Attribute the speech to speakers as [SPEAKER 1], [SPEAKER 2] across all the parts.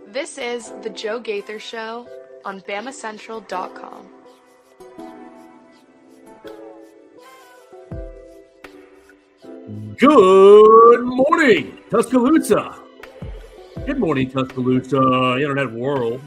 [SPEAKER 1] This is The Joe Gaither Show on BamaCentral.com.
[SPEAKER 2] Good morning, Tuscaloosa. Good morning, Tuscaloosa, internet world,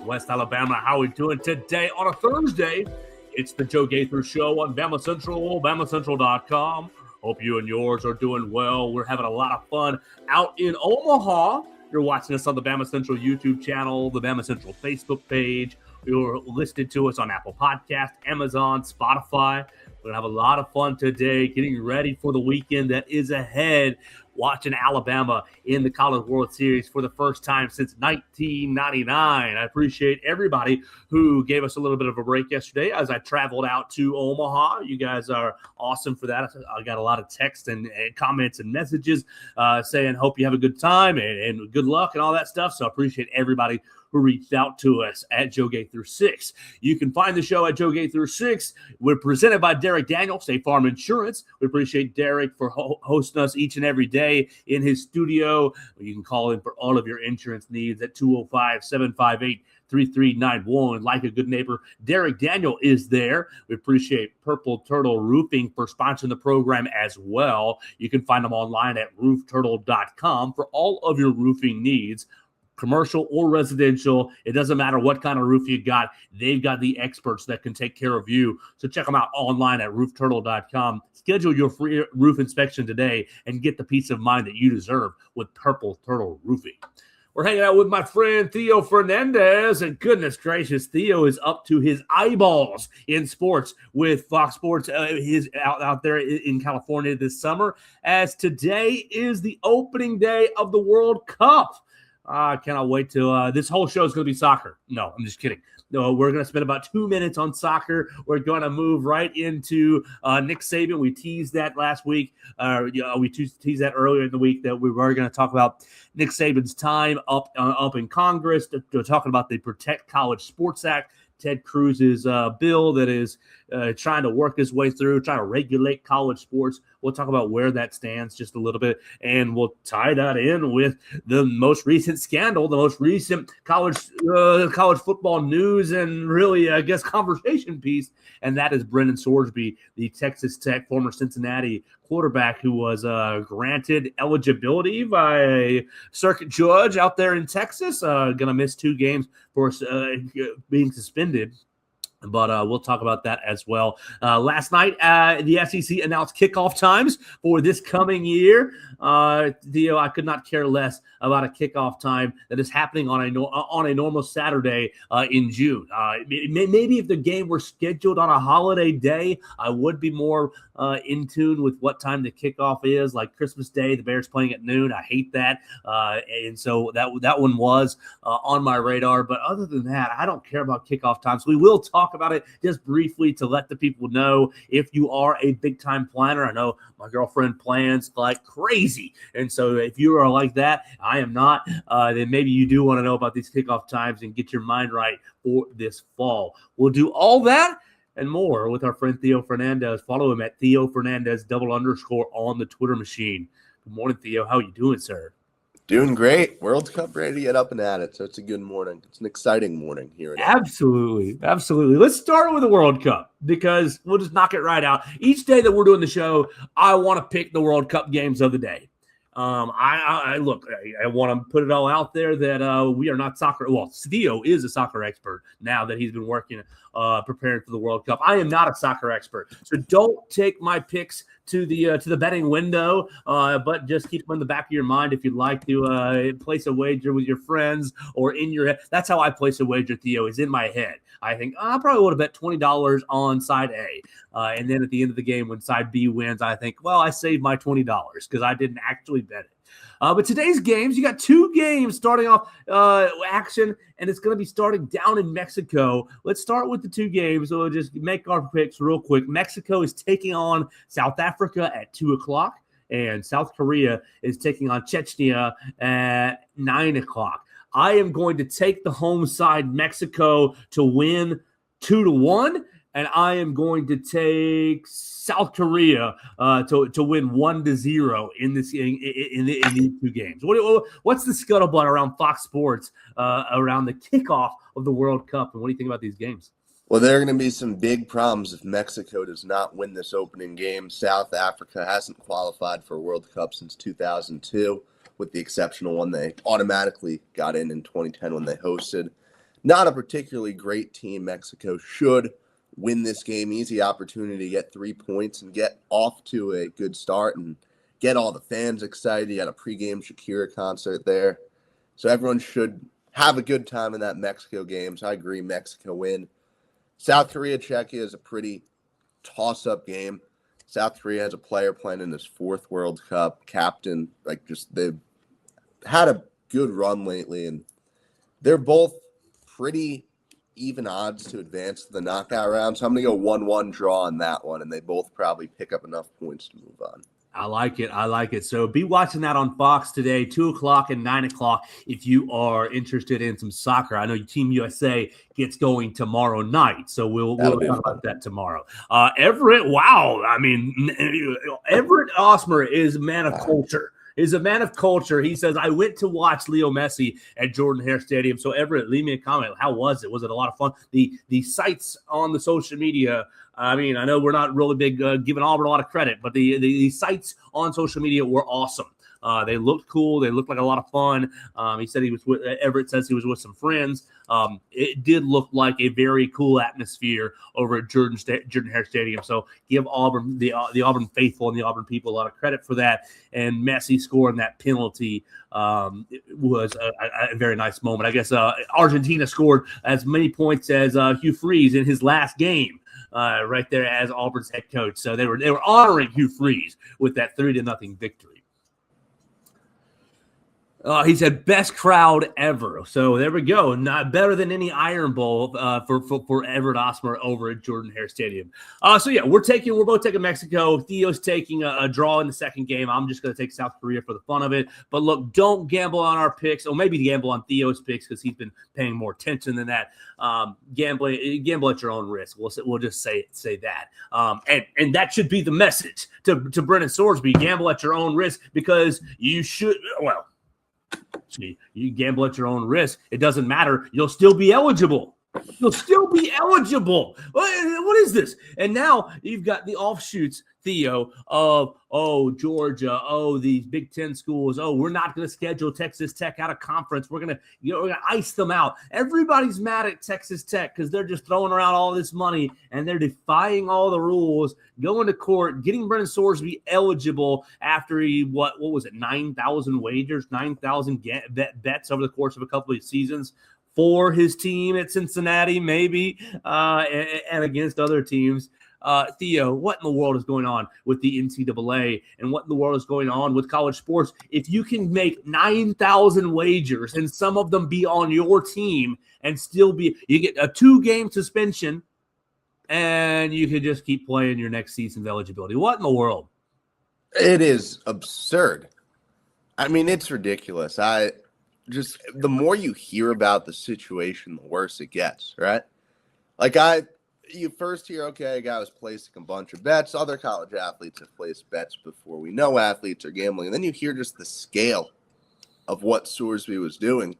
[SPEAKER 2] West Alabama. How are we doing today on a Thursday? It's the Joe Gaither Show on Bama Central, BamaCentral.com. Hope you and yours are doing well. We're having a lot of fun out in Omaha. You're watching us on the Bama Central YouTube channel, the Bama Central Facebook page. You're listening to us on Apple Podcasts, Amazon, Spotify. We're going to have a lot of fun today getting ready for the weekend that is ahead, watching Alabama in the College World Series for the first time since 1999. I appreciate everybody who gave us a little bit of a break yesterday as I traveled out to Omaha. You guys are awesome for that. I got a lot of texts and comments and messages saying, hope you have a good time and good luck and all that stuff. So I appreciate everybody who reached out to us at Joe Gaither 6. You can find the show at Joe Gaither 6. We're presented by Derek Daniel, State Farm Insurance. We appreciate Derek for hosting us each and every day in his studio. You can call in for all of your insurance needs at 205-758-3391. Like a good neighbor, Derek Daniel is there. We appreciate Purple Turtle Roofing for sponsoring the program as well. You can find them online at roofturtle.com for all of your roofing needs. Commercial or residential, it doesn't matter what kind of roof you got. They've got the experts that can take care of you. So check them out online at roofturtle.com. Schedule your free roof inspection today and get the peace of mind that you deserve with Purple Turtle Roofing. We're hanging out with my friend Theo Fernandez, and goodness gracious, Theo is up to his eyeballs in sports with Fox Sports. He's out there in California this summer, as today is the opening day of the World Cup. I cannot wait to this whole show is going to be soccer. No, I'm just kidding. No, we're going to spend about 2 minutes on soccer. We're going to move right into Nick Saban. We teased that last week. We teased that earlier in the week that we were going to talk about Nick Saban's time up in Congress, talking about the Protect College Sports Act, Ted Cruz's bill that is trying to work his way through, trying to regulate college sports. We'll talk about where that stands just a little bit, and we'll tie that in with the most recent scandal, the most recent college football news and really, I guess, conversation piece, and that is Brendan Sorsby, the Texas Tech former Cincinnati quarterback who was granted eligibility by a circuit judge out there in Texas, going to miss 2 games for being suspended. But we'll talk about that as well. Last night, the SEC announced kickoff times for this coming year. Theo, I could not care less about a kickoff time that is happening on a normal Saturday in June. Maybe if the game were scheduled on a holiday day, I would be more in tune with what time the kickoff is, like Christmas Day, the Bears playing at noon. I hate that. And so that one was on my radar. But other than that, I don't care about kickoff times. We will talk about it just briefly to let the people know if you are a big-time planner. I know my girlfriend plans like crazy. And so if you are like that, I am not, then maybe you do want to know about these kickoff times and get your mind right for this fall. We'll do all that and more with our friend Theo Fernandez. Follow him at Theo Fernandez __ on the Twitter machine. Good morning, Theo. How are you doing, sir?
[SPEAKER 3] Doing great. World Cup ready to get up and at it. So it's a good morning. It's an exciting morning here.
[SPEAKER 2] Absolutely. Let's start with the World Cup because we'll just knock it right out. Each day that we're doing the show, I want to pick the World Cup games of the day. I want to put it all out there that we are not soccer. Well, Theo is a soccer expert now that he's been working, preparing for the World Cup. I am not a soccer expert, so don't take my picks to the betting window, but just keep them in the back of your mind if you'd like to place a wager with your friends or in your head. That's how I place a wager, Theo, is in my head. I think I probably would have bet $20 on side A. And then at the end of the game, when side B wins, I think, well, I saved my $20 because I didn't actually bet it. But today's games, you got 2 games starting off action, and it's going to be starting down in Mexico. Let's start with the 2 games. So we'll just make our picks real quick. Mexico is taking on South Africa at 2 o'clock, and South Korea is taking on Chechnya at 9 o'clock. I am going to take the home side, Mexico, to win 2-1. and I am going to take South Korea to win 1-0 in these two games. What's the scuttlebutt around Fox Sports around the kickoff of the World Cup, and what do you think about these games?
[SPEAKER 3] Well, there are going to be some big problems if Mexico does not win this opening game. South Africa hasn't qualified for a World Cup since 2002, with the exceptional one they automatically got in 2010 when they hosted. Not a particularly great team. Mexico should win this game. Easy opportunity to get 3 points and get off to a good start and get all the fans excited. You got a pregame Shakira concert there. So everyone should have a good time in that Mexico game. So I agree, Mexico win. South Korea, Czechia is a pretty toss-up game. South Korea has a player playing in his 4th World Cup, captain. They've had a good run lately, and they're both pretty even odds to advance to the knockout round. So I'm going to go 1-1 draw on that one, and they both probably pick up enough points to move on.
[SPEAKER 2] I like it. So be watching that on Fox today, 2 o'clock and 9 o'clock if you are interested in some soccer. I know Team USA gets going tomorrow night, so we'll talk about that tomorrow. Everett, wow. I mean, Everett Osmer is a man of culture. He says, I went to watch Leo Messi at Jordan-Hare Stadium. So, Everett, leave me a comment. How was it? Was it a lot of fun? The sites on the social media, I mean, I know we're not really big giving Auburn a lot of credit, but the sites on social media were awesome. They looked cool. They looked like a lot of fun. He said Everett says he was with some friends. It did look like a very cool atmosphere over at Jordan-Hare Stadium. So give Auburn, the Auburn faithful and the Auburn people a lot of credit for that. And Messi scoring that penalty was a very nice moment. I guess Argentina scored as many points as Hugh Freeze in his last game. Right there as Auburn's head coach. So they were honoring Hugh Freeze with that 3-0 victory. He said best crowd ever. So there we go. Not better than any Iron Bowl for Everett Osmer over at Jordan-Hare Stadium. So yeah, we're both taking Mexico. Theo's taking a draw in the second game. I'm just going to take South Korea for the fun of it. But look, don't gamble on our picks, or maybe gamble on Theo's picks because he's been paying more attention than that. Gamble at your own risk. We'll just say that. And that should be the message to Brendan Sorsby. Gamble at your own risk because you should. Well. See, you gamble at your own risk. It doesn't matter. You'll still be eligible. What is this? And now you've got the offshoots, Theo, of, Georgia, these Big Ten schools. We're not going to schedule Texas Tech out of conference. We're going to ice them out. Everybody's mad at Texas Tech because they're just throwing around all this money and they're defying all the rules, going to court, getting Brendan Sorsby eligible after he, what was it, 9,000 wagers, 9,000 bets over the course of a couple of seasons for his team at Cincinnati, maybe, and against other teams. Theo, what in the world is going on with the NCAA, and what in the world is going on with college sports? If you can make 9,000 wagers and some of them be on your team and still you get a 2-game suspension and you can just keep playing your next season's eligibility. What in the world?
[SPEAKER 3] It is absurd. I mean, it's ridiculous. The more you hear about the situation, the worse it gets, right? You first hear, okay, a guy was placing a bunch of bets. Other college athletes have placed bets before. We know athletes are gambling. And then you hear just the scale of what Sorsby was doing,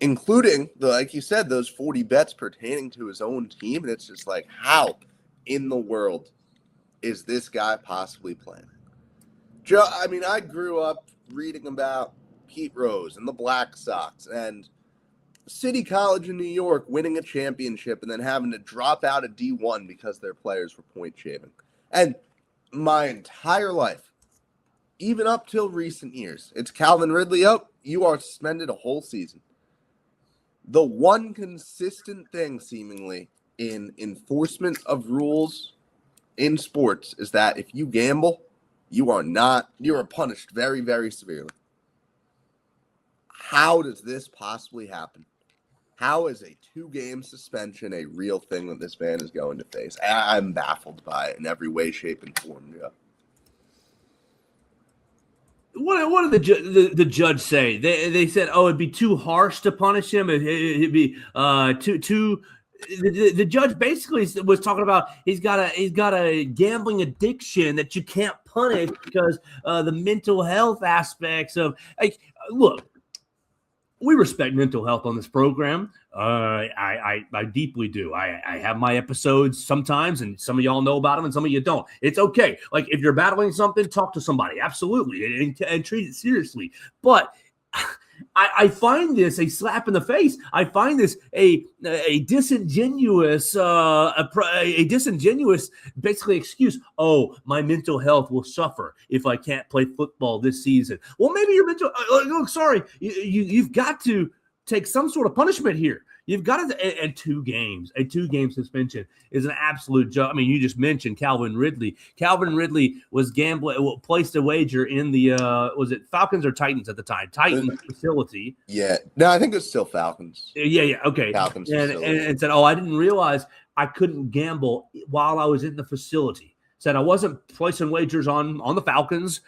[SPEAKER 3] including, like you said, those 40 bets pertaining to his own team. And it's just like, how in the world is this guy possibly playing? Joe, I mean, I grew up reading about Pete Rose and the Black Sox and City College in New York winning a championship and then having to drop out of D1 because their players were point shaving. And my entire life, even up till recent years, it's Calvin Ridley. You are suspended a whole season. The one consistent thing seemingly in enforcement of rules in sports is that if you gamble, you are punished very, very severely. How does this possibly happen? How is a 2-game suspension a real thing that this man is going to face? I'm baffled by it in every way, shape, and form. Yeah.
[SPEAKER 2] What did the judge say? They said, it'd be too harsh to punish him. It'd be too the judge basically was talking about he's got a gambling addiction that you can't punish because the mental health aspects of look. We respect mental health on this program. I deeply do. I have my episodes sometimes, and some of y'all know about them, and some of you don't. It's okay. Like if you're battling something, talk to somebody. Absolutely, and treat it seriously. But I find this a slap in the face. I find this a disingenuous basically excuse. Oh, my mental health will suffer if I can't play football this season. Well, maybe your mental. You've got to take some sort of punishment here. You've got to, and 2 games, a 2-game suspension is an absolute joke. I mean, you just mentioned Calvin Ridley. Calvin Ridley was gambling, placed a wager in the, was it Falcons or Titans at the time? Titans facility.
[SPEAKER 3] Yeah. No, I think it was still Falcons.
[SPEAKER 2] Yeah. Okay.
[SPEAKER 3] Falcons
[SPEAKER 2] and said, oh, I didn't realize I couldn't gamble while I was in the facility. Said I wasn't placing wagers on the Falcons,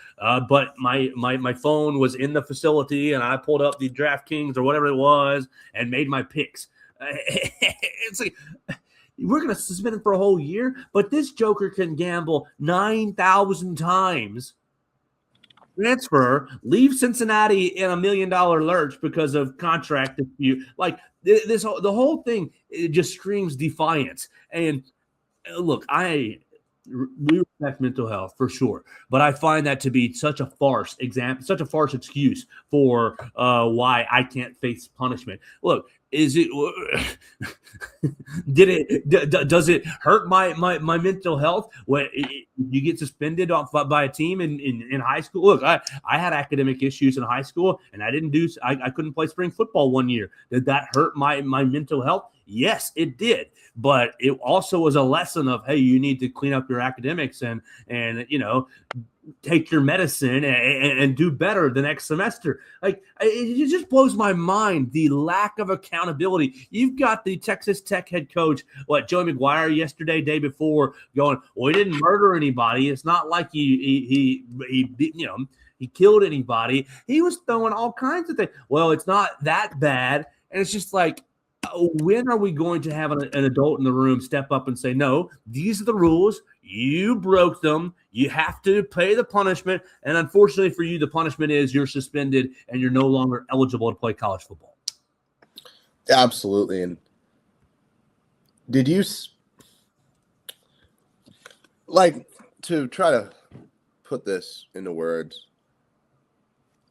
[SPEAKER 2] but my phone was in the facility, and I pulled up the DraftKings or whatever it was and made my picks. It's like we're going to suspend him for a whole year, but this joker can gamble 9,000 times, transfer, leave Cincinnati in $1 million lurch because of contract dispute. Like the whole thing, it just screams defiance. And look, we respect mental health for sure, but I find that to be such a farce excuse for why I can't face punishment. Look, does it hurt my mental health when you get suspended by a team in high school? Look, I had academic issues in high school, and I couldn't play spring football one year. Did that hurt my mental health? Yes, it did. But it also was a lesson of, hey, you need to clean up your academics and take your medicine and do better the next semester. Like, it just blows my mind, the lack of accountability. You've got the Texas Tech head coach, Joey McGuire yesterday, day before, going, well, he didn't murder anybody. It's not like he killed anybody. He was throwing all kinds of things. Well, it's not that bad. And it's just like, when are we going to have an adult in the room step up and say, no, these are the rules. You broke them. You have to pay the punishment. And unfortunately for you, the punishment is you're suspended and you're no longer eligible to play college football.
[SPEAKER 3] Absolutely. And did you, to try to put this into words,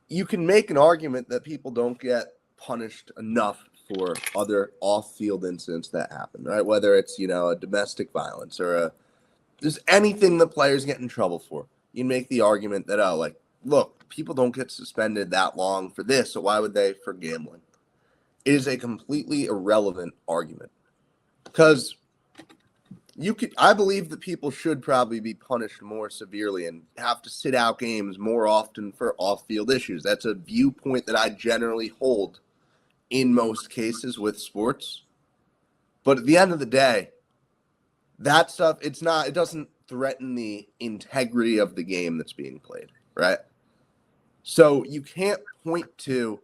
[SPEAKER 3] you can make an argument that people don't get punished enough for other off-field incidents that happen, right? Whether it's, a domestic violence or just anything that players get in trouble for. You make the argument that, look, people don't get suspended that long for this, so why would they for gambling? It is a completely irrelevant argument because I believe that people should probably be punished more severely and have to sit out games more often for off-field issues. That's a viewpoint that I generally hold in most cases with sports. But at the end of the day, that stuff, it doesn't threaten the integrity of the game that's being played, right? So you can't point to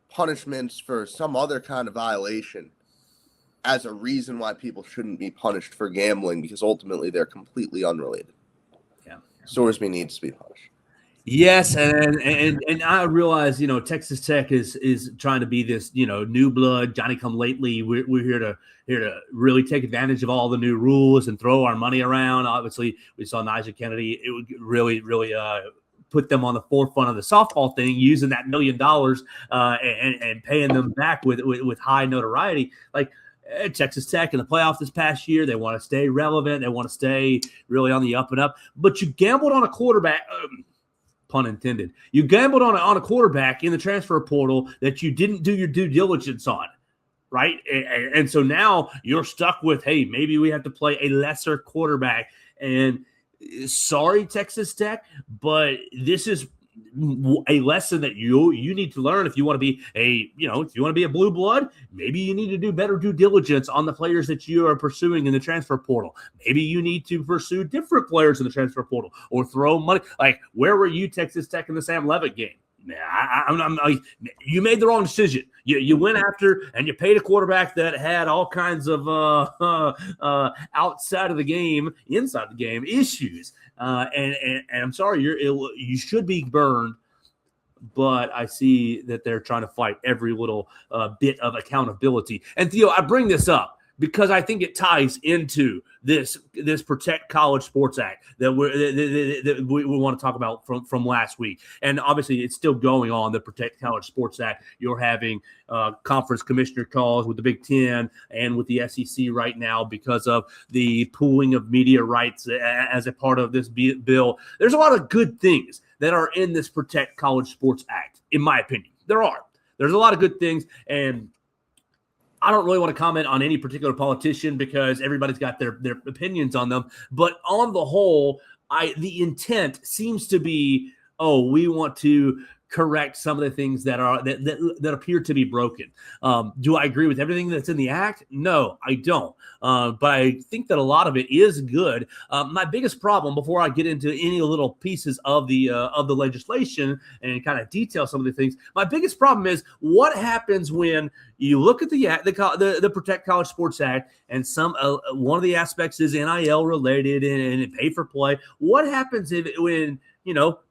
[SPEAKER 3] punishments for some other kind of violation as a reason why people shouldn't be punished for gambling, because ultimately they're completely unrelated.
[SPEAKER 2] Yeah.
[SPEAKER 3] Sorsby needs to be punished.
[SPEAKER 2] Yes, and I realize, Texas Tech is trying to be this, new blood, Johnny come lately. We're here to really take advantage of all the new rules and throw our money around. Obviously, we saw Najee Kennedy. It would really put them on the forefront of the softball thing, using that $1 million and paying them back with high notoriety. Like Texas Tech in the playoffs this past year, they want to stay relevant. They want to stay really on the up and up. But you gambled on a quarterback. Pun intended. You gambled on a quarterback in the transfer portal that you didn't do your due diligence on, right? And so now you're stuck with, hey, maybe we have to play a lesser quarterback. And sorry, Texas Tech, but this is a lesson that you need to learn if you want to be a blue blood. Maybe you need to do better due diligence on the players that you are pursuing in the transfer portal. Maybe you need to pursue different players in the transfer portal or throw money. Like, where were you, Texas Tech, in the Sam Levitt game? You made the wrong decision. You went after and you paid a quarterback that had all kinds of outside of the game, inside the game issues. And I'm sorry, you should be burned. But I see that they're trying to fight every little bit of accountability. And Theo, I bring this up because I think it ties into this Protect College Sports Act that we want to talk about from last week. And obviously, it's still going on, the Protect College Sports Act. You're having conference commissioner calls with the Big Ten and with the SEC right now because of the pooling of media rights as a part of this bill. There's a lot of good things that are in this Protect College Sports Act, in my opinion. There's a lot of good things, and I don't really want to comment on any particular politician because everybody's got their opinions on them. But on the whole, the intent seems to be, we want to correct some of the things that appear to be broken. Do I agree with everything that's in the act? No, I don't. But I think that a lot of it is good. My biggest problem, before I get into any little pieces of the legislation and kind of detail some of the things, my biggest problem is what happens when you look at the act, the Protect College Sports Act, and one of the aspects is NIL related and pay for play. What happens when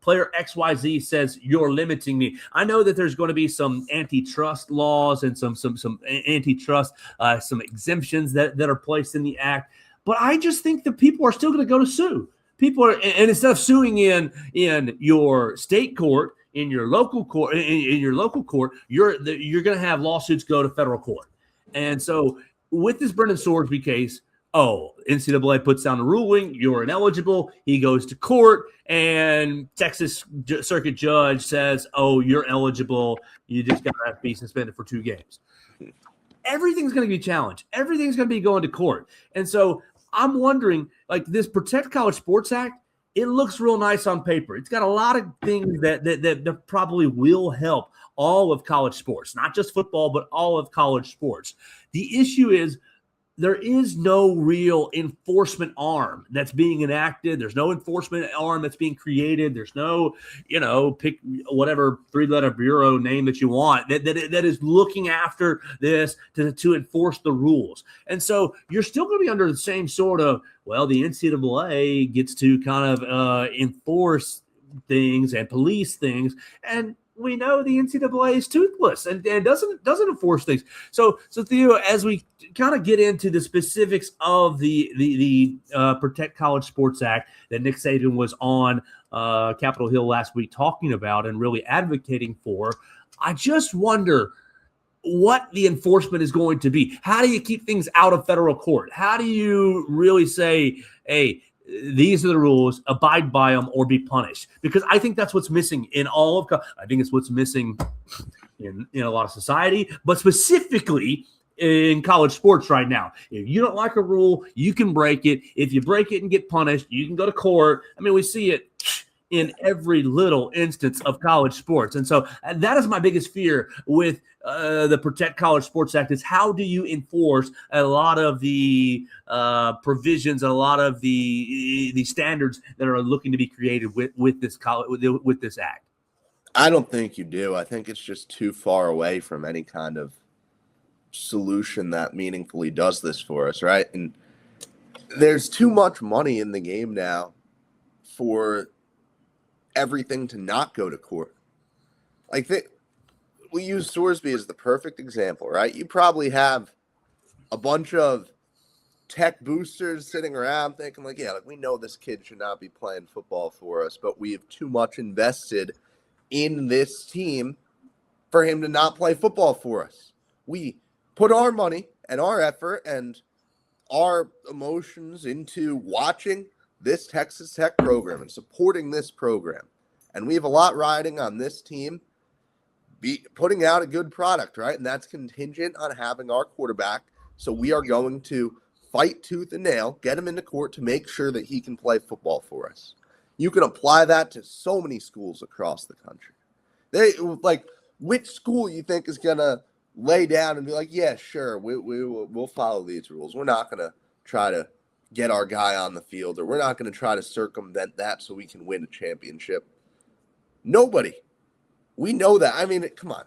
[SPEAKER 2] player XYZ says you're limiting me? I know that there's going to be some antitrust laws and some antitrust, some exemptions that are placed in the act. But I just think that people are still going to go to sue. And instead of suing in your state court, in your local court, you're going to have lawsuits go to federal court. And so with this Brendan Sorsby case, NCAA puts down a ruling, you're ineligible. He goes to court, and Texas Circuit Judge says, you're eligible. You just got to be suspended for 2 games. Everything's going to be challenged. Everything's going to be going to court. And so I'm wondering, like, this Protect College Sports Act, it looks real nice on paper. It's got a lot of things that probably will help all of college sports, not just football, but all of college sports. The issue is, there is no real enforcement arm that's being enacted. There's no enforcement arm that's being created. There's no, pick whatever 3-letter bureau name that you want that is looking after this to enforce the rules. And so you're still going to be under the same sort of, the NCAA gets to kind of enforce things and police things. And we know the NCAA is toothless and doesn't enforce things. So Theo, as we kind of get into the specifics of the Protect College Sports Act that Nick Saban was on Capitol Hill last week talking about and really advocating for, I just wonder what the enforcement is going to be. How do you keep things out of federal court? How do you really say, hey, these are the rules, abide by them or be punished? Because I think that's what's missing in all of I think it's what's missing in a lot of society, but specifically in college sports right now. If you don't like a rule, you can break it. If you break it and get punished, you can go to court. I mean, we see it in every little instance of college sports. And so that is my biggest fear with the Protect College Sports Act, is how do you enforce a lot of the provisions and a lot of the standards that are looking to be created with this act?
[SPEAKER 3] I don't think you do. I think it's just too far away from any kind of solution that meaningfully does this for us, right? And there's too much money in the game now for everything to not go to court. Like, we use Sorsby as the perfect example, right? You probably have a bunch of tech boosters sitting around thinking, like, we know this kid should not be playing football for us, but we have too much invested in this team for him to not play football for us. We put our money and our effort and our emotions into watching this Texas Tech program and supporting this program. And we have a lot riding on this team putting out a good product, right? And that's contingent on having our quarterback. So we are going to fight tooth and nail, get him into court to make sure that he can play football for us. You can apply that to so many schools across the country. Which school you think is going to lay down and be like, yeah, sure, we'll follow these rules. We're not going to try to get our guy on the field, or we're not going to try to circumvent that so we can win a championship. Nobody. We know that. I mean, come on.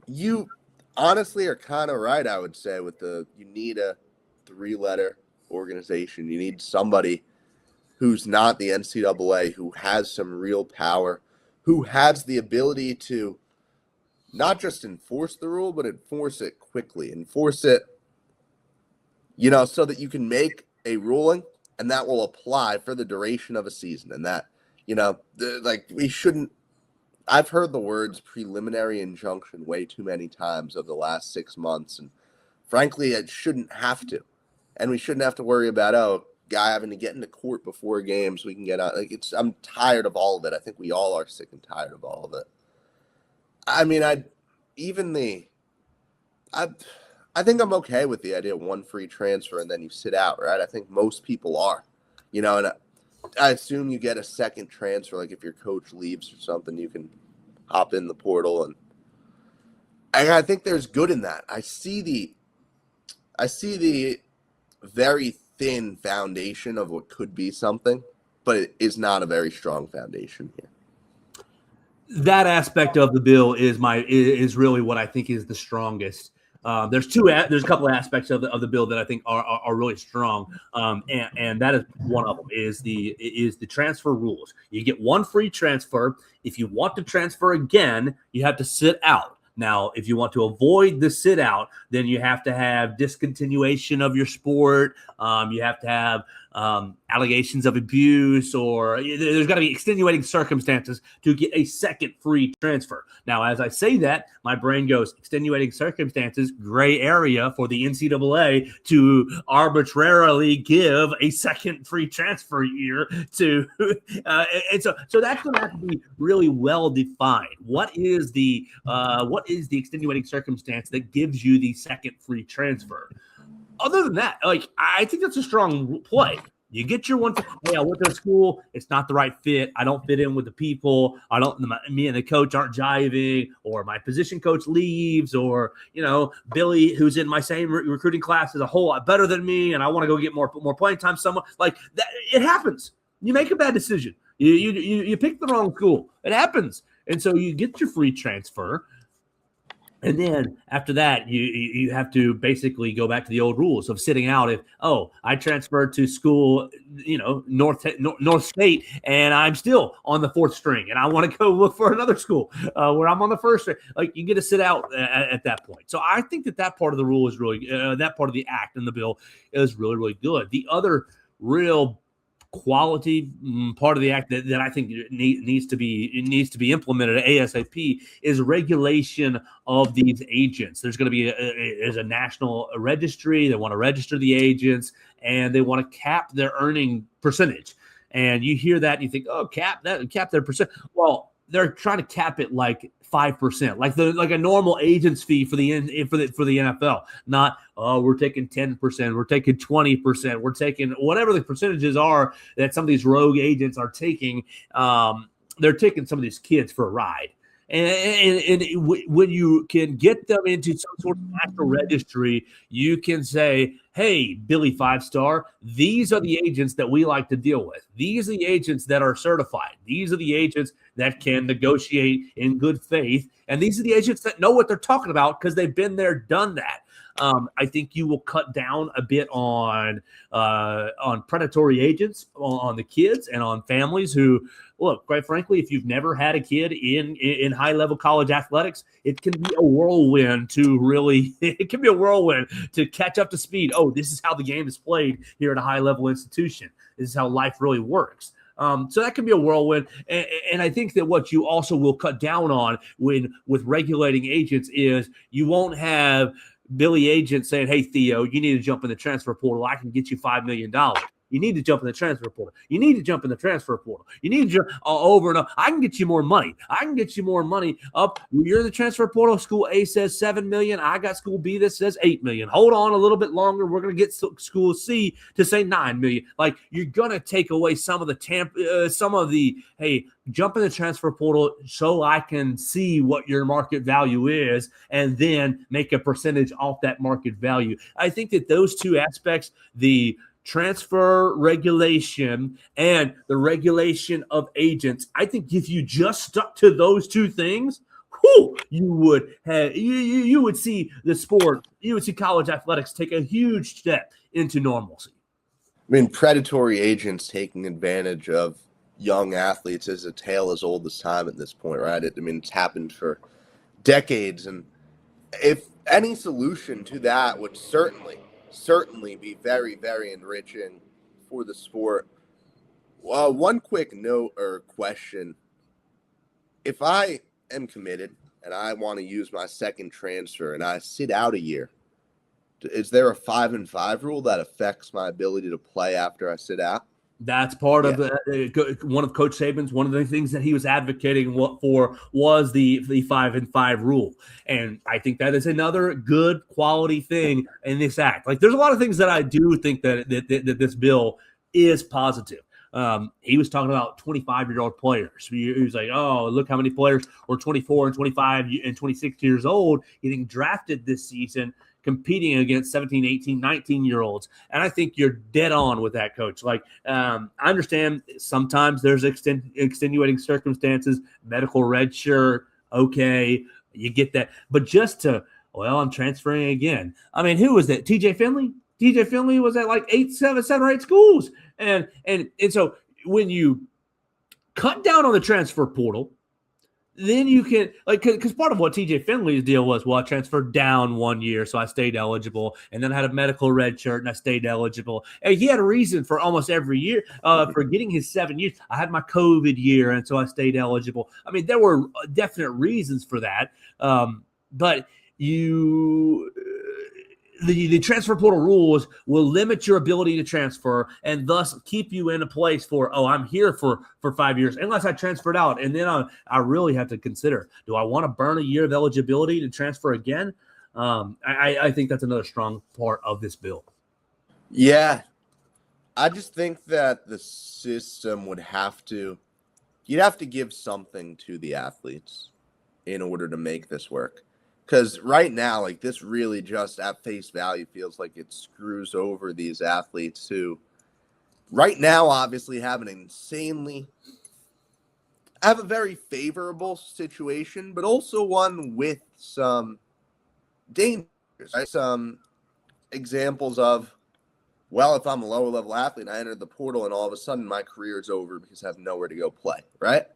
[SPEAKER 3] you honestly are kind of right, I would say, with you need a 3-letter organization. You need somebody who's not the NCAA, who has some real power, who has the ability to not just enforce the rule, but enforce it quickly, enforce it, so that you can make a ruling and that will apply for the duration of a season. And that, we shouldn't, I've heard the words preliminary injunction way too many times over the last 6 months. And frankly, it shouldn't have to. And we shouldn't have to worry about, guy having to get into court before a game so we can get out. I'm tired of all of it. I think we all are sick and tired of all of it. I mean, I think I'm okay with the idea of one free transfer and then you sit out, right? I think most people are, and I assume you get a second transfer. Like if your coach leaves or something, you can hop in the portal. And I think there's good in that. I see the very thin foundation of what could be something, but it is not a very strong foundation here.
[SPEAKER 2] That aspect of the bill is really what I think is the strongest. There's a couple of aspects of the bill that I think are really strong, and that is one of them is the transfer rules. You get one free transfer. If you want to transfer again, you have to sit out. Now, if you want to avoid the sit out, then you have to have discontinuation of your sport. You have to have allegations of abuse, or there's got to be extenuating circumstances to get a second free transfer. Now, as I say that, my brain goes, extenuating circumstances, gray area for the NCAA to arbitrarily give a second free transfer year to, and so that's going to have to be really well defined. What is the extenuating circumstance that gives you the second free transfer? Other than that, I think that's a strong play. You get your one. Hey, I went to school. It's not the right fit. I don't fit in with the people. Me and the coach aren't jiving, or my position coach leaves, or Billy, who's in my same recruiting class, is a whole lot better than me, and I want to go get more playing time somewhere. Like that, it happens. You make a bad decision. You pick the wrong school. It happens, and so you get your free transfer. And then after that, you have to basically go back to the old rules of sitting out. If I transferred to school, North State, and I'm still on the fourth string, and I want to go look for another school where I'm on the first string, you get to sit out at that point. So I think that part of the rule is really that part of the act in the bill is really, really good. The other real quality part of the act that I think needs to be implemented ASAP is regulation of these agents. There's going to be a national registry. They want to register the agents, and they want to cap their earning percentage. And you hear that and you think, cap their percent. Well, they're trying to cap it like 5%, like a normal agent's fee for the NFL. Not we're taking 10%, we're taking 20%, we're taking whatever the percentages are that some of these rogue agents are taking. They're taking some of these kids for a ride. And when you can get them into some sort of national registry, you can say, hey, Billy 5-star, these are the agents that we like to deal with. These are the agents that are certified. These are the agents that can negotiate in good faith. And these are the agents that know what they're talking about because they've been there, done that. I think you will cut down a bit on predatory agents, on the kids and on families who, look, quite frankly, if you've never had a kid in high-level college athletics, it can be a whirlwind to catch up to speed. Oh, this is how the game is played here at a high-level institution. This is how life really works. So that can be a whirlwind. And I think that what you also will cut down on with regulating agents is you won't have Billy agent saying, hey, Theo, you need to jump in the transfer portal. I can get you $5 million. You need to jump in the transfer portal. You need to jump in the transfer portal. You need to jump over and up. I can get you more money. I can get you more money up. You're in the transfer portal. School A says $7 million. I got school B that says $8 million. Hold on a little bit longer. We're going to get school C to say $9 million. You're going to take away some of the hey, jump in the transfer portal so I can see what your market value is and then make a percentage off that market value. I think that those two aspects, the transfer regulation and the regulation of agents, I think if you just stuck to those two things, you would see the sport, you would see college athletics take a huge step into normalcy.
[SPEAKER 3] I mean, predatory agents taking advantage of young athletes is a tale as old as time at this point, right? It's happened for decades. And if any solution to that would certainly be very, very enriching for the sport. One quick note or question. If I am committed and I want to use my second transfer and I sit out a year, is there a 5-5 rule that affects my ability to play after I sit out?
[SPEAKER 2] That's part of one of Coach Saban's. One of the things that he was advocating for was the 5-5 rule, and I think that is another good quality thing in this act. Like, there's a lot of things that I do think that this bill is positive. He was talking about 25-year-old players. He was like, "Oh, look how many players were 24 and 25 and 26 years old getting drafted this season, competing against 17, 18, 19-year-olds. And I think you're dead on with that, Coach. Like, I understand sometimes there's extenuating circumstances, medical red shirt, okay, you get that. But just I'm transferring again. I mean, who was that? TJ Finley? TJ Finley was at like seven or eight schools. And so when you cut down on the transfer portal, then you can, like, because part of what TJ Finley's deal was, I transferred down 1 year, so I stayed eligible, and then I had a medical red shirt, and I stayed eligible. And he had a reason for almost every year for getting his 7 years. I had my COVID year, and so I stayed eligible. I mean, there were definite reasons for that, but the transfer portal rules will limit your ability to transfer and thus keep you in a place for, I'm here for 5 years, unless I transferred out. And then I really have to consider, do I want to burn a year of eligibility to transfer again? I think that's another strong part of this bill.
[SPEAKER 3] Yeah. I just think that the system you'd have to give something to the athletes in order to make this work. Because right now, like, this really just at face value feels like it screws over these athletes who right now obviously have a very favorable situation, but also one with some dangers, right? Some examples of, if I'm a lower level athlete and I enter the portal and all of a sudden my career is over because I have nowhere to go play, right?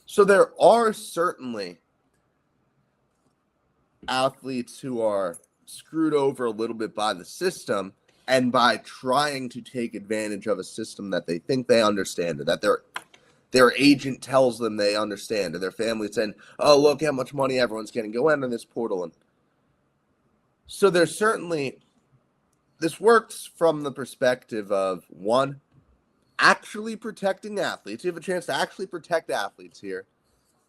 [SPEAKER 3] So there are certainly athletes who are screwed over a little bit by the system and by trying to take advantage of a system that they think they understand, or that their agent tells them they understand, or their family saying, "Oh, look how much money everyone's getting. Go enter this portal." And so there's certainly, this works from the perspective of, one, actually protecting athletes. You have a chance to actually protect athletes here,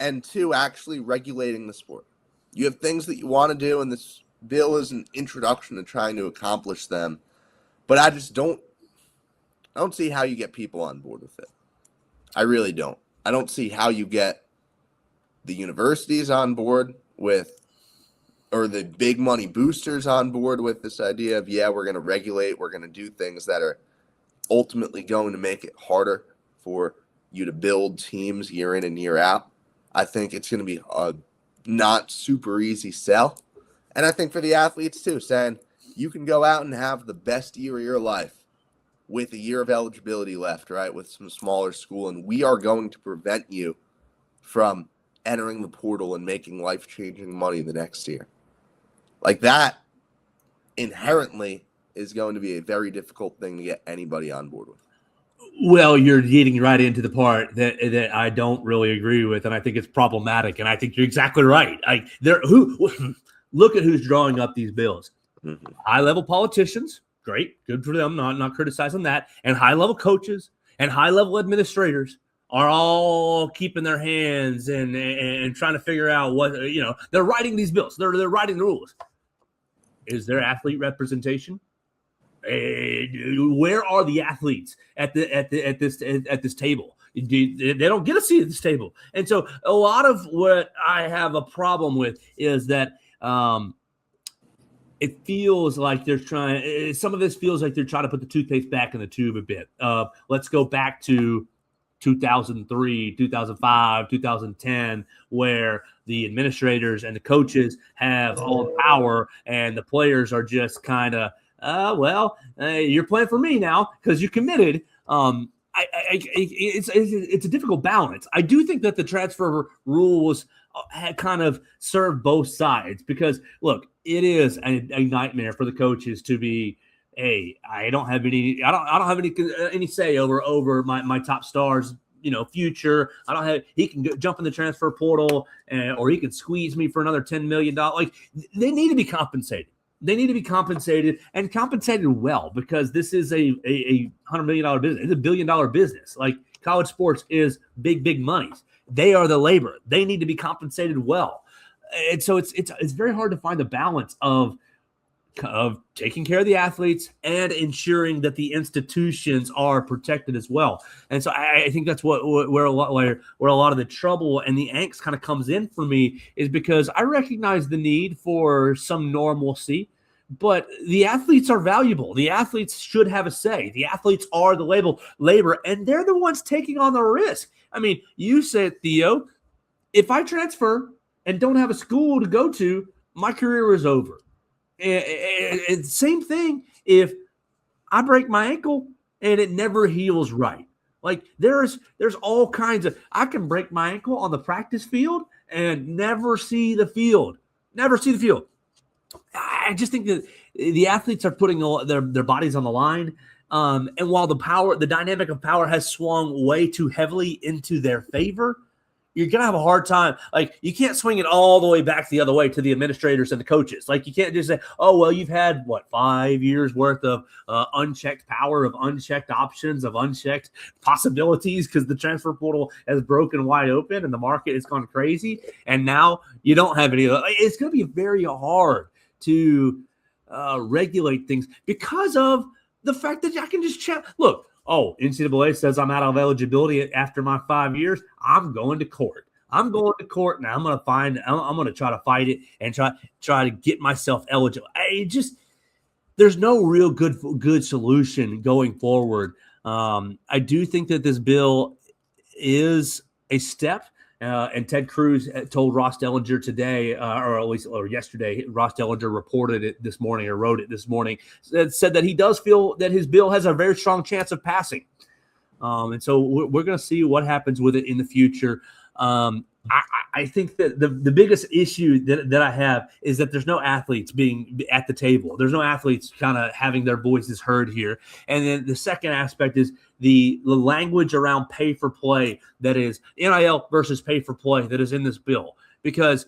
[SPEAKER 3] and two, actually regulating the sport. You have things that you want to do, and this bill is an introduction to trying to accomplish them. But I don't see how you get people on board with it. I really don't. I don't see how you get the universities on board with, or the big money boosters on board with this idea of, we're going to regulate, we're going to do things that are ultimately going to make it harder for you to build teams year in and year out. I think it's going to be a not super easy sell. And I think for the athletes too, saying you can go out and have the best year of your life with a year of eligibility left, right, with some smaller school, and we are going to prevent you from entering the portal and making life-changing money the next year. Like, that inherently is going to be a very difficult thing to get anybody on board with.
[SPEAKER 2] Well, you're getting right into the part that I don't really agree with, and I think it's problematic. And I think you're exactly right. Look at who's drawing up these bills. Mm-hmm. High-level politicians, great, good for them. Not criticizing that. And high-level coaches and high-level administrators are all keeping their hands and trying to figure out what, they're writing these bills. They're writing the rules. Is there athlete representation? Where are the athletes at this table? They don't get a seat at this table. And so a lot of what I have a problem with is that it feels like they're trying. Some of this feels like they're trying to put the toothpaste back in the tube a bit. Let's go back to 2003, 2005, 2010, where the administrators and the coaches have all the power and the players are just kind of, you're playing for me now because you committed. It's a difficult balance. I do think that the transfer rules had kind of served both sides because, look, it is a nightmare for the coaches to be, hey, I don't have any say over my top stars, future. He can jump in the transfer portal or he can squeeze me for another $10 million. Like, they need to be compensated. They need to be compensated and compensated well because this is a $100 million business. It's a $1 billion business. Like, college sports is big monies. They are the labor. They need to be compensated well. And so it's very hard to find the balance of taking care of the athletes and ensuring that the institutions are protected as well. And so I think that's where a lot of the trouble and the angst kind of comes in for me, is because I recognize the need for some normalcy, but the athletes are valuable. The athletes should have a say. The athletes are the labor, and they're the ones taking on the risk. I mean, you said, Theo, if I transfer and don't have a school to go to, my career is over. And same thing if I break my ankle and it never heals right. Like, there's all kinds of, I can break my ankle on the practice field and never see the field. I just think that the athletes are putting their bodies on the line. And while the dynamic of power has swung way too heavily into their favor, you're going to have a hard time. Like, you can't swing it all the way back the other way to the administrators and the coaches. Like, you can't just say, oh, well, you've had, 5 years worth of unchecked power, of unchecked options, of unchecked possibilities because the transfer portal has broken wide open and the market has gone crazy. And now you don't have any of that. It's going to be very hard to regulate things because of the fact that I can just check. Look, NCAA says I'm out of eligibility after my 5 years. I'm going to court. I'm going to court now. I'm going to try to fight it and try to get myself eligible. There's no real good solution going forward. I do think that this bill is a step. And Ted Cruz told Ross Dellinger today, or yesterday, Ross Dellinger reported it this morning or wrote it this morning, said that he does feel that his bill has a very strong chance of passing. And so we're going to see what happens with it in the future. I think that the biggest issue that I have is that there's no athletes being at the table. There's no athletes kind of having their voices heard here. And then the second aspect is the language around pay for play, that is NIL versus pay for play, that is in this bill. Because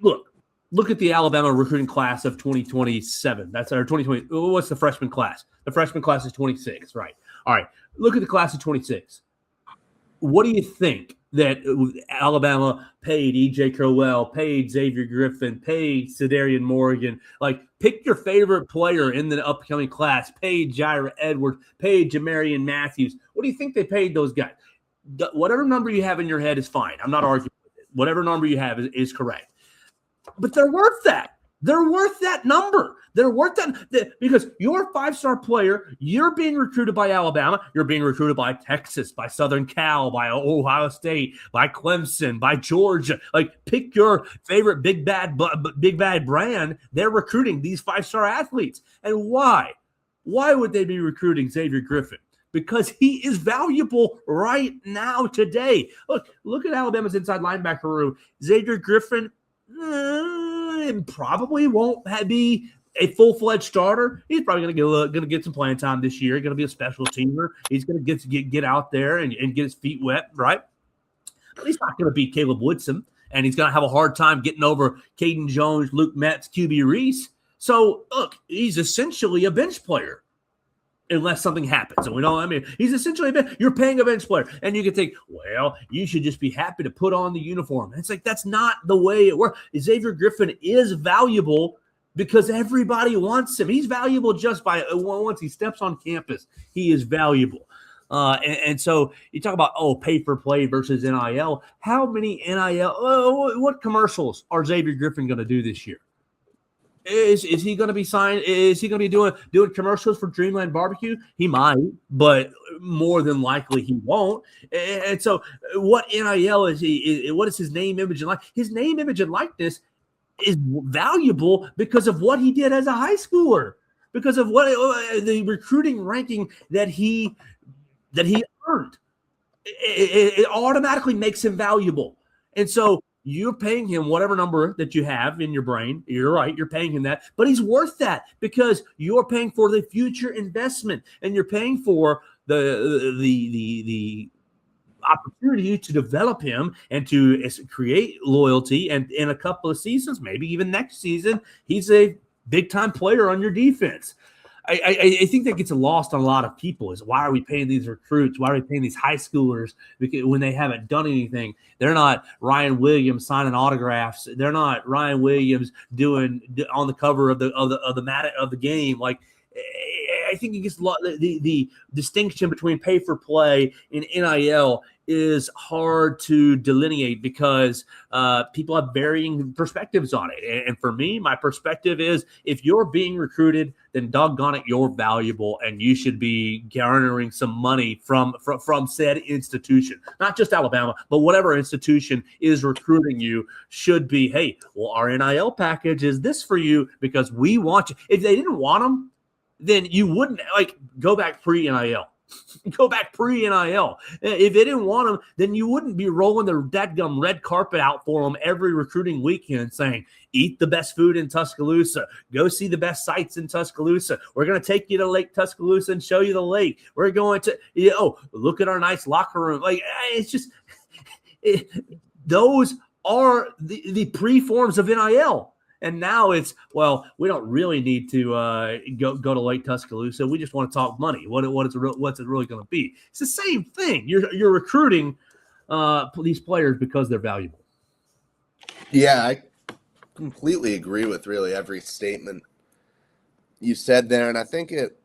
[SPEAKER 2] look at the Alabama recruiting class of 2027. That's our 2020. What's the freshman class? The freshman class is 26, right? All right. Look at the class of 26. What do you think that Alabama paid E.J. Crowell, paid Xavier Griffin, paid Cedarian Morgan? Like, pick your favorite player in the upcoming class. Paid Jaira Edwards, paid Jamarian Matthews. What do you think they paid those guys? Whatever number you have in your head is fine. I'm not arguing with it. Whatever number you have is correct. But they're worth that. They're worth that number. They're worth that because you're a five-star player. You're being recruited by Alabama. You're being recruited by Texas, by Southern Cal, by Ohio State, by Clemson, by Georgia. Like, pick your favorite big bad brand. They're recruiting these five-star athletes. And why? Why would they be recruiting Xavier Griffin? Because he is valuable right now, today. Look at Alabama's inside linebacker room. Xavier Griffin probably won't be a full-fledged starter. He's probably going to get some playing time this year. Going to be a special teamer. He's going to get out there and get his feet wet, right? But he's not going to beat Caleb Woodson, and he's going to have a hard time getting over Caden Jones, Luke Metz, QB Reese. So, look, he's essentially a bench player unless something happens. And he's essentially you're paying a bench player. And you can think, well, you should just be happy to put on the uniform. And it's like, that's not the way it works. Xavier Griffin is valuable because everybody wants him. He's valuable just by once he steps on campus, he is valuable. And so you talk about, pay for play versus NIL. How many NIL, what commercials are Xavier Griffin going to do this year? Is he going to be signed? Is he going to be doing commercials for Dreamland Barbecue? He might, but more than likely he won't. And so, what NIL is he? What is his name, image, and likeness? His name, image, and likeness is valuable because of what he did as a high schooler, because of what the recruiting ranking that he earned. It automatically makes him valuable. And so you're paying him whatever number that you have in your brain. You're right. You're paying him that, but he's worth that because you're paying for the future investment and you're paying for the opportunity to develop him and to create loyalty. And in a couple of seasons, maybe even next season, he's a big time player on your defense. I think that gets lost on a lot of people is why are we paying these recruits? Why are we paying these high schoolers when they haven't done anything? They're not Ryan Williams signing autographs. They're not Ryan Williams doing on the cover of the game. Like I think it gets the distinction between pay for play and NIL is hard to delineate because people have varying perspectives on it. And for me, my perspective is if you're being recruited, then doggone it, you're valuable and you should be garnering some money from said institution. Not just Alabama, but whatever institution is recruiting you should be, hey, well, our NIL package is this for you because we want you. If they didn't want them, then you wouldn't go back pre-NIL. Go back pre-NIL. If they didn't want them, then you wouldn't be rolling the dadgum red carpet out for them every recruiting weekend saying, eat the best food in Tuscaloosa. Go see the best sights in Tuscaloosa. We're going to take you to Lake Tuscaloosa and show you the lake. We're going to, look at our nice locker room. It's just, those are the pre-forms of NIL. And now it's, well, we don't really need to go to Lake Tuscaloosa. We just want to talk money. What's it really going to be? It's the same thing. You're recruiting these players because they're valuable.
[SPEAKER 3] Yeah, I completely agree with really every statement you said there. And I think it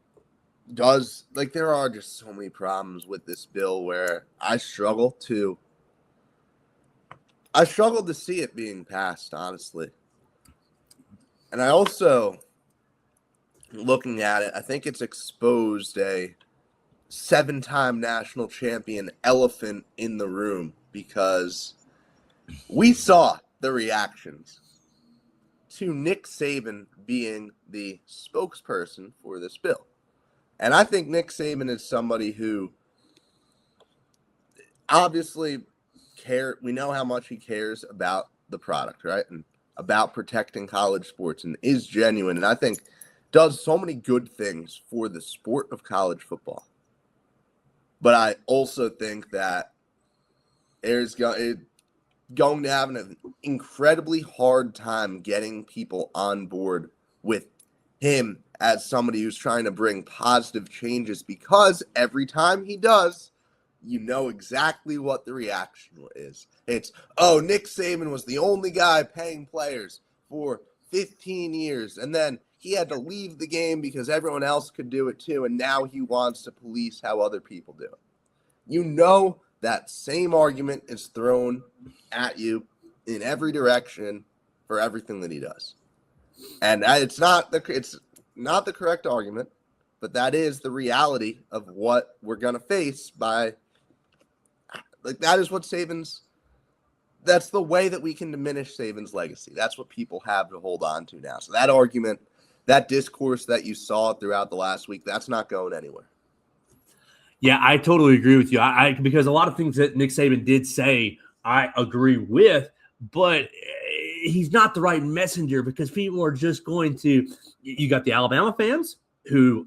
[SPEAKER 3] does, there are just so many problems with this bill where I struggle to see it being passed, honestly. And I also, looking at it, I think it's exposed a 7-time national champion elephant in the room because we saw the reactions to Nick Saban being the spokesperson for this bill. And I think Nick Saban is somebody who obviously we know how much he cares about the product, right? And about protecting college sports and is genuine. And I think does so many good things for the sport of college football. But I also think that there's going to have an incredibly hard time getting people on board with him as somebody who's trying to bring positive changes because every time he does, you know exactly what the reaction is. It's, Nick Saban was the only guy paying players for 15 years, and then he had to leave the game because everyone else could do it too, and now he wants to police how other people do it. You know that same argument is thrown at you in every direction for everything that he does. And it's not the correct argument, but that is the reality of what we're going to face by that is what that's the way that we can diminish Saban's legacy. That's what people have to hold on to now. So that argument, that discourse that you saw throughout the last week, that's not going anywhere.
[SPEAKER 2] Yeah, I totally agree with you. Because a lot of things that Nick Saban did say, I agree with, but he's not the right messenger because people are just going to, you got the Alabama fans who,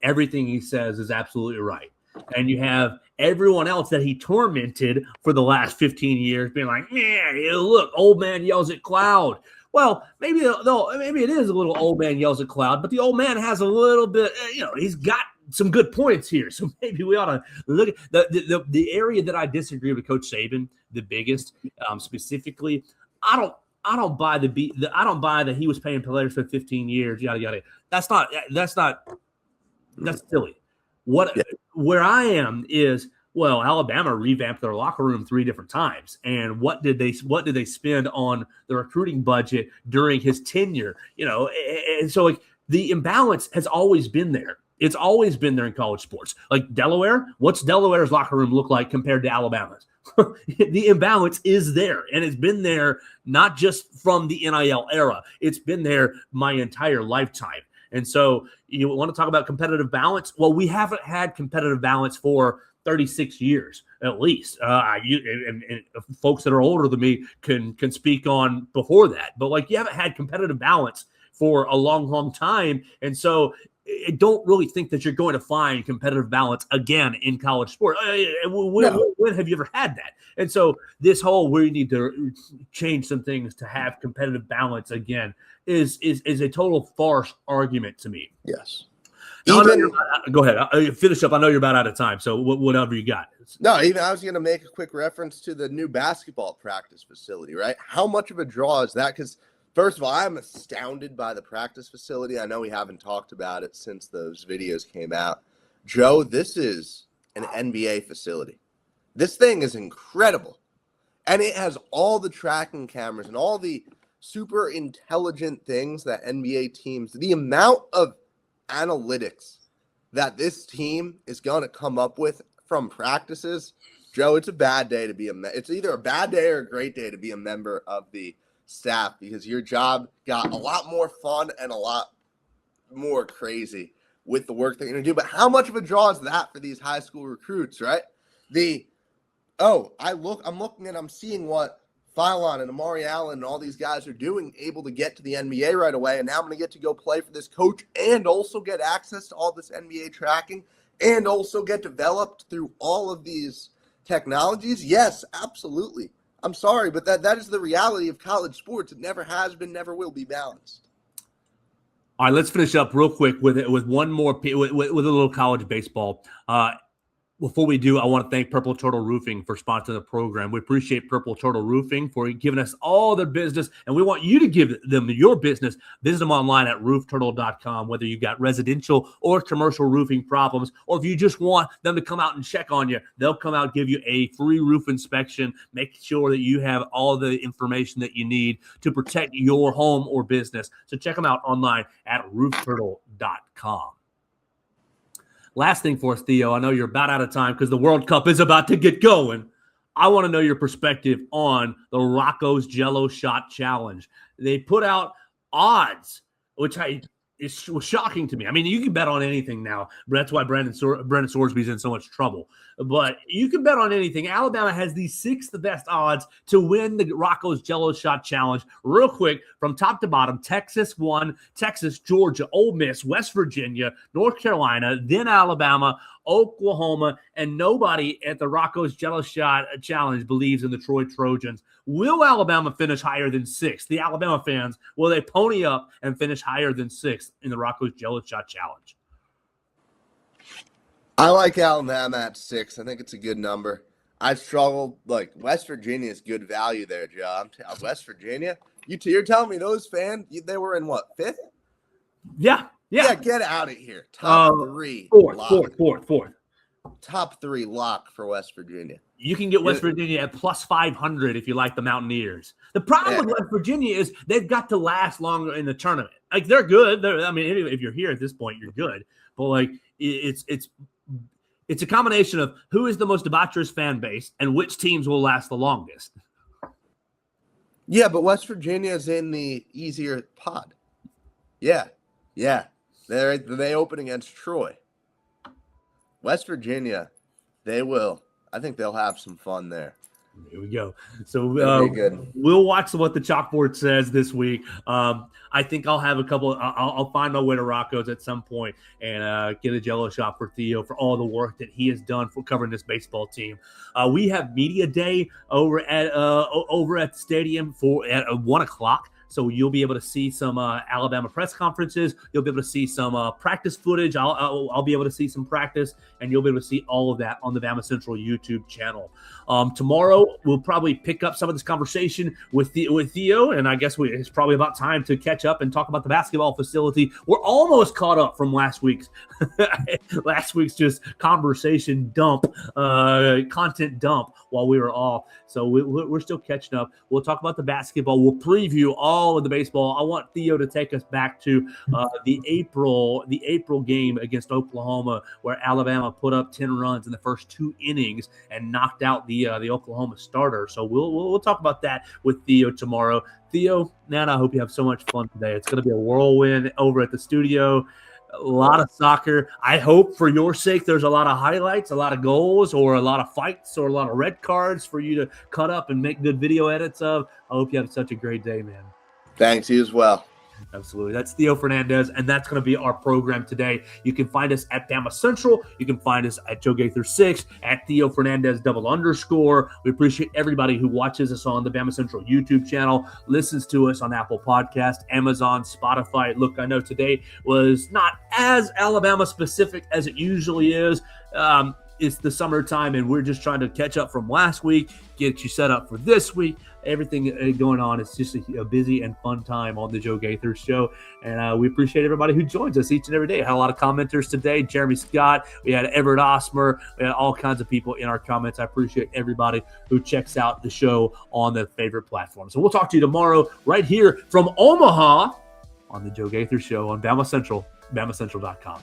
[SPEAKER 2] everything he says is absolutely right. And you have everyone else that he tormented for the last 15 years being like, look, old man yells at cloud. Well, maybe it is a little old man yells at cloud, but the old man has a little bit, he's got some good points here. So maybe we ought to look at the area that I disagree with Coach Saban, the biggest specifically. I don't buy I don't buy that he was paying players for 15 years, yada, yada. That's silly. Where I am is Well, Alabama revamped their locker room 3 different times. And what did they spend on the recruiting budget during his tenure? And so like the imbalance has always been there. It's always been there in college sports. Like Delaware, what's Delaware's locker room look like compared to Alabama's? The imbalance is there, and it's been there not just from the NIL era. It's been there my entire lifetime. And so you want to talk about competitive balance? Well, we haven't had competitive balance for 36 years at least. And folks that are older than me can speak on before that. But like you haven't had competitive balance for a long, long time. And so I don't really think that you're going to find competitive balance again in college sport. When have you ever had that? And so this whole we need to change some things to have competitive balance again is a total farce argument to me.
[SPEAKER 3] Yes.
[SPEAKER 2] Go ahead. Finish up. I know you're about out of time, so whatever you got.
[SPEAKER 3] No, I was going to make a quick reference to the new basketball practice facility, right? How much of a draw is that? Because first of all, I'm astounded by the practice facility. I know we haven't talked about it since those videos came out. Joe, this is an NBA facility. This thing is incredible. And it has all the tracking cameras and all the super intelligent things that NBA teams, the amount of analytics that this team is going to come up with from practices. Joe, it's a bad day to be it's either a bad day or a great day to be a member of the staff, because your job got a lot more fun and a lot more crazy with the work that you're going to do. But how much of a draw is that for these high school recruits, right? I'm seeing what Phylon and Amari Allen and all these guys are doing, able to get to the NBA right away. And now I'm going to get to go play for this coach and also get access to all this NBA tracking and also get developed through all of these technologies. Yes, absolutely. I'm sorry, but that is the reality of college sports. It never has been, never will be balanced.
[SPEAKER 2] All right, let's finish up real quick with one more with a little college baseball. Before we do, I want to thank Purple Turtle Roofing for sponsoring the program. We appreciate Purple Turtle Roofing for giving us all their business, and we want you to give them your business. Visit them online at roofturtle.com, whether you've got residential or commercial roofing problems, or if you just want them to come out and check on you, they'll come out and give you a free roof inspection, make sure that you have all the information that you need to protect your home or business. So check them out online at roofturtle.com. Last thing for us, Theo, I know you're about out of time because the World Cup is about to get going. I want to know your perspective on the Rocco's Jello Shot Challenge. They put out odds, which was shocking to me. I mean, you can bet on anything now. That's why Brendan Sorsby's in so much trouble. But you can bet on anything. Alabama has the 6th best odds to win the Rocco's Jello Shot Challenge. Real quick, from top to bottom, Texas won. Texas, Georgia, Ole Miss, West Virginia, North Carolina, then Alabama, Oklahoma, and nobody at the Rocco's Jello Shot Challenge believes in the Troy Trojans. Will Alabama finish higher than 6th? The Alabama fans, will they pony up and finish higher than 6th in the Rocco's Jello Shot Challenge?
[SPEAKER 3] I like Alabama at 6. I think it's a good number. I struggled. Like, West Virginia is good value there, Joe. West Virginia? You're telling me those fans, they were in what, 5th?
[SPEAKER 2] Yeah.
[SPEAKER 3] Get out of here. Top 3.
[SPEAKER 2] Fourth.
[SPEAKER 3] Top 3 lock for West Virginia.
[SPEAKER 2] You can get West Virginia at plus 500 if you like the Mountaineers. The problem with West Virginia is they've got to last longer in the tournament. Like, they're good. If you're here at this point, you're good. But like, it's a combination of who is the most debaucherous fan base and which teams will last the longest.
[SPEAKER 3] Yeah, but West Virginia is in the easier pod. Yeah. They open against Troy. West Virginia, I think they'll have some fun there.
[SPEAKER 2] There we go. So
[SPEAKER 3] good.
[SPEAKER 2] We'll watch what the chalkboard says this week. I think I'll have a couple. I'll find my way to Rocco's at some point and get a Jello shot for Theo for all the work that he has done for covering this baseball team. We have media day over at the stadium at 1:00. So you'll be able to see some Alabama press conferences. You'll be able to see some practice footage. I'll be able to see some practice, and you'll be able to see all of that on the Bama Central YouTube channel. Tomorrow, we'll probably pick up some of this conversation with Theo, and I guess it's probably about time to catch up and talk about the basketball facility. We're almost caught up from last week's just conversation dump, content dump while we were off. So we're still catching up. We'll talk about the basketball. We'll preview all of the baseball. I want Theo to take us back to the April game against Oklahoma, where Alabama put up 10 runs in the first 2 innings and knocked out the Oklahoma starter. So we'll talk about that with Theo tomorrow. Theo, Nana, I hope you have so much fun today. It's going to be a whirlwind over at the studio. A lot of soccer. I hope for your sake there's a lot of highlights, a lot of goals, or a lot of fights, or a lot of red cards for you to cut up and make good video edits of. I hope you have such a great day, man.
[SPEAKER 3] Thanks, you as well.
[SPEAKER 2] Absolutely. That's Theo Fernandez, and that's going to be our program today. You can find us at Bama Central. You can find us at Joe Gaither 6, at Theo Fernandez _. We appreciate everybody who watches us on the Bama Central YouTube channel, listens to us on Apple Podcast, Amazon, Spotify. Look, I know today was not as Alabama specific as it usually is. It's the summertime, and we're just trying to catch up from last week, get you set up for this week. Everything going on. It's just a busy and fun time on the Joe Gaither Show, and we appreciate everybody who joins us each and every day. I had a lot of commenters today. Jeremy Scott, we had Everett Osmer, we had all kinds of people in our comments. I appreciate everybody who checks out the show on their favorite platform. So we'll talk to you tomorrow right here from Omaha on the Joe Gaither Show on Bama Central, BamaCentral.com.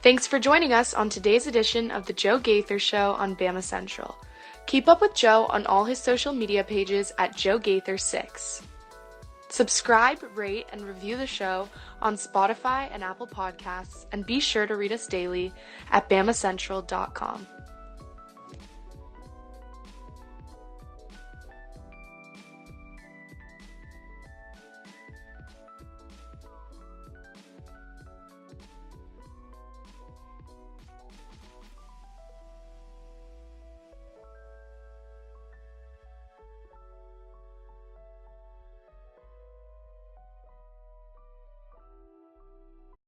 [SPEAKER 1] Thanks for joining us on today's edition of the Joe Gaither Show on Bama Central. Keep up with Joe on all his social media pages at Joe Gaither 6. Subscribe, rate, and review the show on Spotify and Apple Podcasts, and be sure to read us daily at BamaCentral.com.